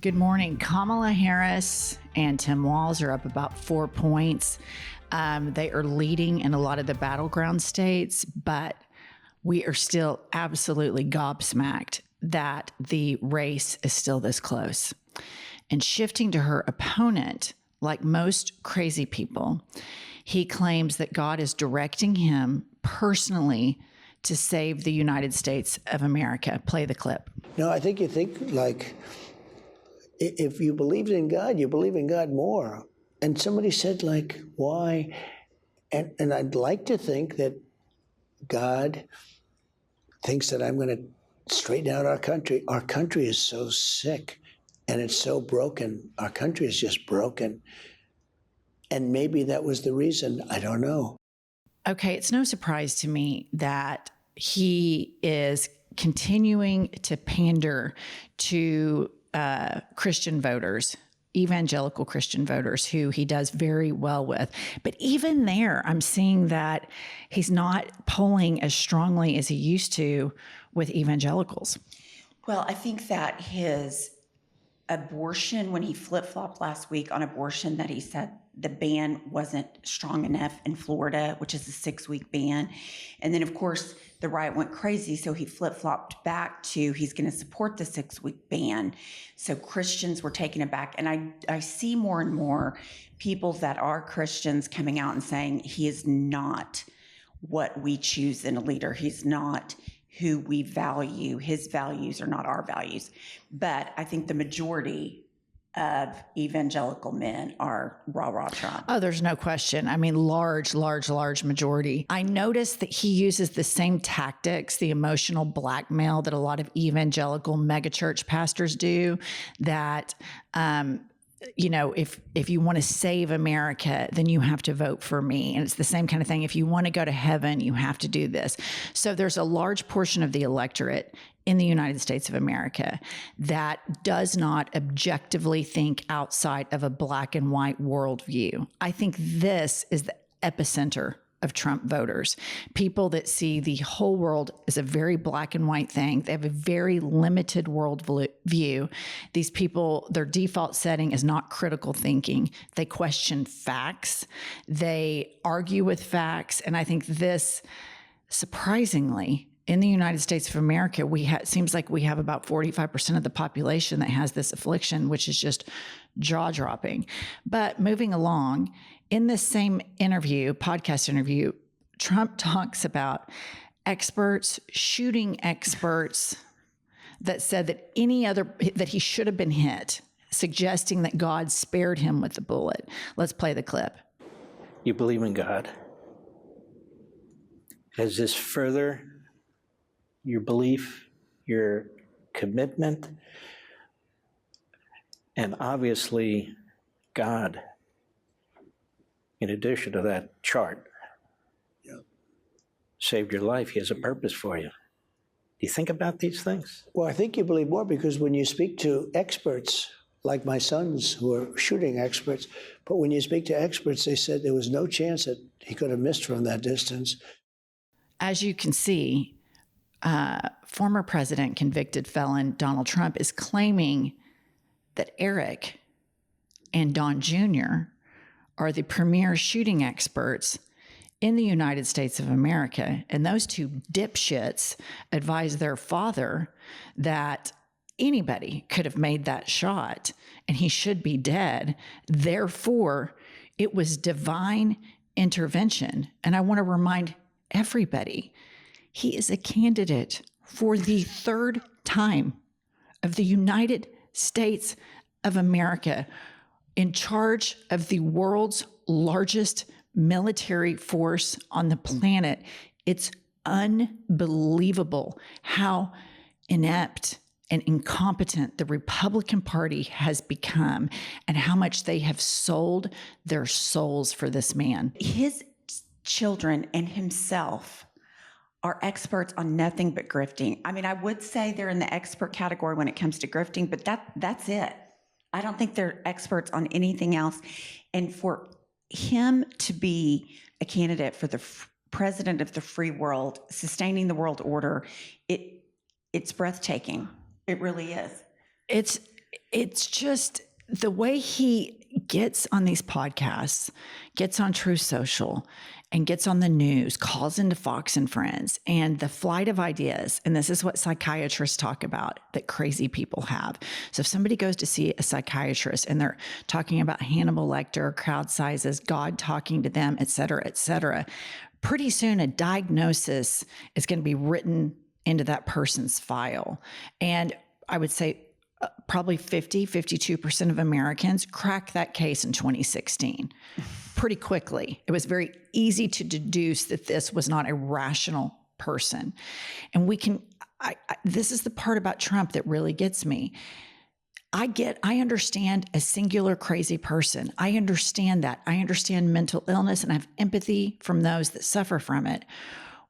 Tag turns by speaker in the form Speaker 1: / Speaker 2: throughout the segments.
Speaker 1: Good morning. Kamala Harris and Tim Walz are up about 4 points. They are leading in a lot of the battleground states, but we are still absolutely gobsmacked that the race is still this close. And shifting to her opponent, like most crazy people, he claims that God is directing him personally to save the United States of America. Play the clip.
Speaker 2: No, I think you think like, if you believed in God, you believe in God more. And somebody said, like, why? And I'd like to think that God thinks that I'm going to straighten out our country. Our country is so sick and it's so broken. Our country is just broken. And maybe that was the reason. I don't know.
Speaker 1: Okay, it's no surprise to me that he is continuing to pander to Christian voters, evangelical Christian voters, who he does very well with. But even there, I'm seeing that he's not polling as strongly as he used to with evangelicals.
Speaker 3: Well, I think that his abortion, when he flip-flopped last week on abortion, that he said the ban wasn't strong enough in Florida, which is a 6-week ban. And then, of course, the right went crazy, so he flip-flopped back to he's going to support the 6-week ban. So Christians were taken aback. And I see more and more people that are Christians coming out and saying he is not what we choose in a leader. He's not who we value. His values are not our values. But I think the majority of evangelical men are rah-rah Trump.
Speaker 1: Oh, there's no question. I mean, large majority. I noticed that he uses the same tactics, the emotional blackmail that a lot of evangelical megachurch pastors do, that, you know, if you want to save America, then you have to vote for me. And it's the same kind of thing. If you want to go to heaven, you have to do this. So there's a large portion of the electorate in the United States of America that does not objectively think outside of a black and white worldview. I think this is the epicenter of Trump voters, people that see the whole world as a very black and white thing. They have a very limited world view. These people, their default setting is not critical thinking. They question facts. They argue with facts. And I think this, surprisingly, in the United States of America, seems like we have about 45% of the population that has this affliction, which is just jaw-dropping. But moving along, in this same podcast interview, Trump talks about shooting experts that said that he should have been hit, suggesting that God spared him with the bullet. Let's play the clip.
Speaker 2: You believe in God. Has this further your belief, your commitment? And obviously, God, in addition to that chart, saved your life. He has a purpose for you. Do you think about these things? Well, I think you believe more because when you speak to experts, like my sons who are shooting experts, but when you speak to experts, they said there was no chance that he could have missed from that distance.
Speaker 1: As you can see, former president, convicted felon Donald Trump is claiming that Eric and Don Jr. are the premier shooting experts in the United States of America. And those two dipshits advised their father that anybody could have made that shot and he should be dead. Therefore, it was divine intervention. And I want to remind everybody, he is a candidate for the third time of the United States of America, in charge of the world's largest military force on the planet. It's unbelievable how inept and incompetent the Republican Party has become and how much they have sold their souls for this man.
Speaker 3: His children and himself are experts on nothing but grifting. I mean, I would say they're in the expert category when it comes to grifting, but that's it. I don't think they're experts on anything else. And for him to be a candidate for the president of the free world, sustaining the world order, it's breathtaking. It really is.
Speaker 1: It's it's just the way he gets on these podcasts, gets on True Social, and gets on the news, calls into Fox and Friends, and the flight of ideas. And this is what psychiatrists talk about that crazy people have. So if somebody goes to see a psychiatrist and they're talking about Hannibal Lecter, crowd sizes, God talking to them, et cetera, pretty soon a diagnosis is going to be written into that person's file. And I would say probably 52% of Americans cracked that case in 2016 pretty quickly. It was very easy to deduce that this was not a rational person. And this is the part about Trump that really gets me. I understand a singular crazy person. I understand that. I understand mental illness and I have empathy from those that suffer from it.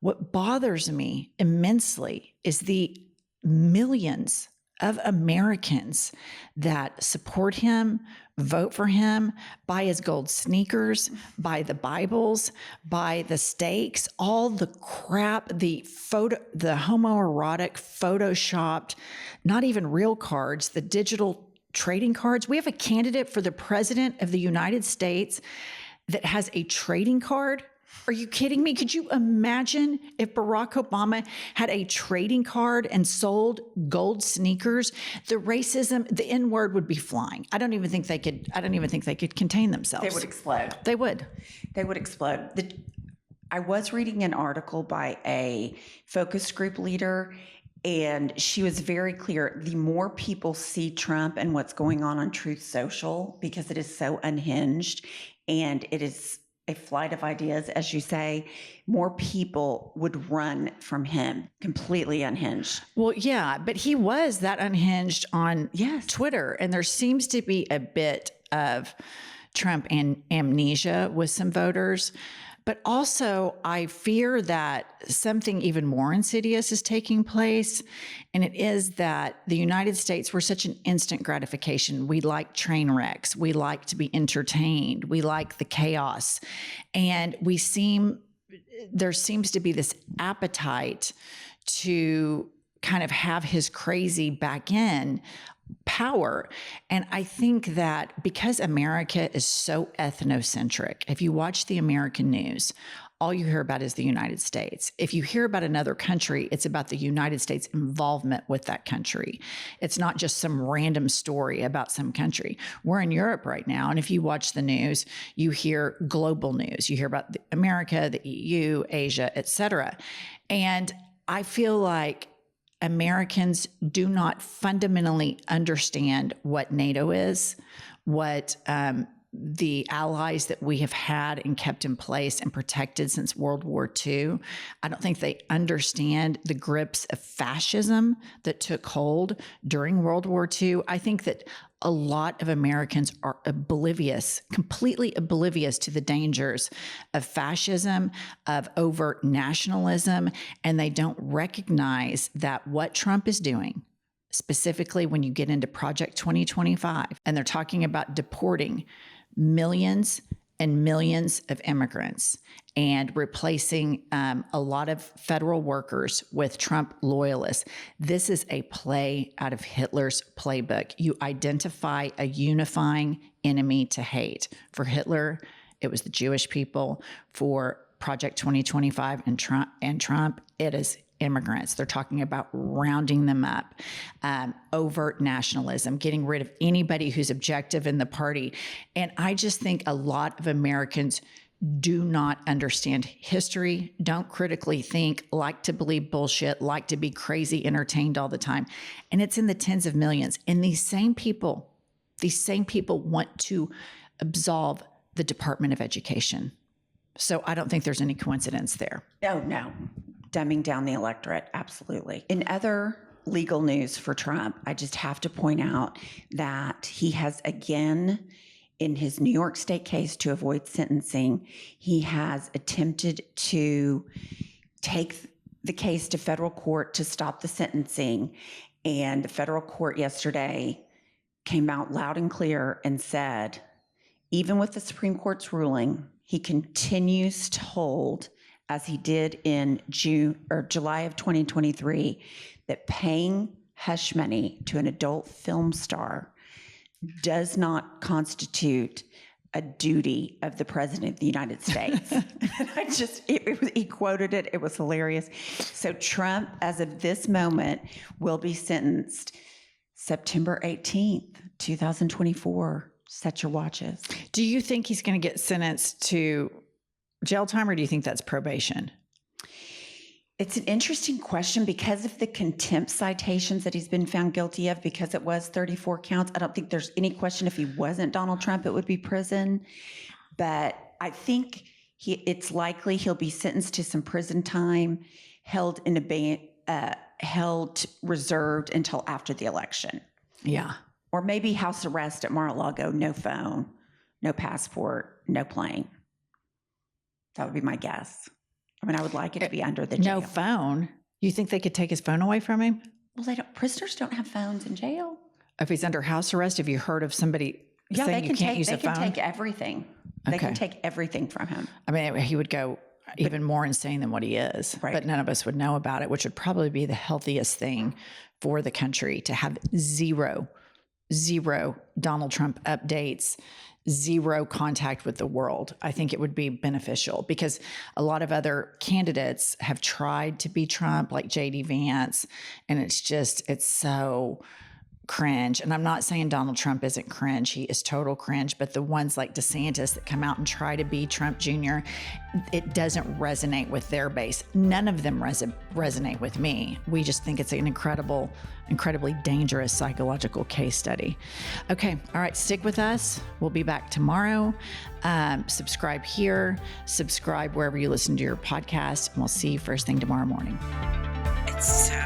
Speaker 1: What bothers me immensely is the millions of Americans that support him, vote for him, buy his gold sneakers, buy the Bibles, buy the steaks, all the crap, the homoerotic, photoshopped, not even real cards, the digital trading cards. We have a candidate for the president of the United States that has a trading card. Are you kidding me? Could you imagine if Barack Obama had a trading card and sold gold sneakers? The racism, the N-word would be flying. I don't even think they could contain themselves.
Speaker 3: They would explode.
Speaker 1: They would.
Speaker 3: They would explode. I was reading an article by a focus group leader, and she was very clear. The more people see Trump and what's going on Truth Social, because it is so unhinged and it is a flight of ideas, as you say, more people would run from him, completely unhinged.
Speaker 1: Well, yeah, but he was that unhinged on Twitter. And there seems to be a bit of Trump amnesia with some voters. But also, I fear that something even more insidious is taking place. And it is that the United States, we're such an instant gratification. We like train wrecks. We like to be entertained. We like the chaos. And there seems to be this appetite to kind of have his crazy back in power. And I think that because America is so ethnocentric, if you watch the American news, all you hear about is the United States. If you hear about another country, it's about the United States' involvement with that country. It's not just some random story about some country. We're in Europe right now, and if you watch the news, you hear global news. You hear about America, the EU, Asia, et cetera. And I feel like Americans do not fundamentally understand what NATO is, what the allies that we have had and kept in place and protected since World War II. I don't think they understand the grips of fascism that took hold during World War II. I think that a lot of Americans are completely oblivious to the dangers of fascism, of overt nationalism, and they don't recognize that what Trump is doing, specifically when you get into Project 2025, and they're talking about deporting millions and millions of immigrants and replacing a lot of federal workers with Trump loyalists. This is a play out of Hitler's playbook. You identify a unifying enemy to hate. For Hitler, it was the Jewish people. For Project 2025 and Trump, it is immigrants. They're talking about rounding them up, overt nationalism, getting rid of anybody who's objective in the party. And I just think a lot of Americans do not understand history, don't critically think, like to believe bullshit, like to be crazy entertained all the time. And it's in the tens of millions. And these same people want to absolve the Department of Education. So I don't think there's any coincidence there.
Speaker 3: No. Dumbing down the electorate, absolutely. In other legal news for Trump, I just have to point out that he has again, in his New York State case to avoid sentencing, he has attempted to take the case to federal court to stop the sentencing. And the federal court yesterday came out loud and clear and said, even with the Supreme Court's ruling, he continues to hold, as he did in July of 2023, that paying hush money to an adult film star does not constitute a duty of the President of the United States. He quoted it. It was hilarious. So Trump, as of this moment, will be sentenced September 18th, 2024. Set your watches.
Speaker 1: Do you think he's going to get sentenced to jail time, or do you think that's probation?
Speaker 3: It's an interesting question because of the contempt citations that he's been found guilty of, because it was 34 counts. I don't think there's any question if he wasn't Donald Trump, it would be prison. But I think it's likely he'll be sentenced to some prison time, held reserved until after the election.
Speaker 1: Yeah.
Speaker 3: Or maybe house arrest at Mar-a-Lago, no phone, no passport, no plane. That would be my guess. I mean, I would like it to be under the jail.
Speaker 1: No phone? You think they could take his phone away from him?
Speaker 3: Well, prisoners don't have phones in jail.
Speaker 1: If he's under house arrest, have you heard of somebody saying you can't use a phone?
Speaker 3: They can take everything. They can take everything from him.
Speaker 1: I mean, he would go even more insane than what he is.
Speaker 3: Right.
Speaker 1: But none of us would know about it, which would probably be the healthiest thing for the country, to have zero Donald Trump updates, zero contact with the world. I think it would be beneficial, because a lot of other candidates have tried to be Trump, like J.D. Vance, and it's so cringe. And I'm not saying Donald Trump isn't cringe. He is total cringe. But the ones like DeSantis that come out and try to be Trump Jr., it doesn't resonate with their base. None of them resonate with me. We just think it's an incredibly dangerous psychological case study. Okay. All right. Stick with us. We'll be back tomorrow. Subscribe here. Subscribe wherever you listen to your podcast. And we'll see you first thing tomorrow morning. It's so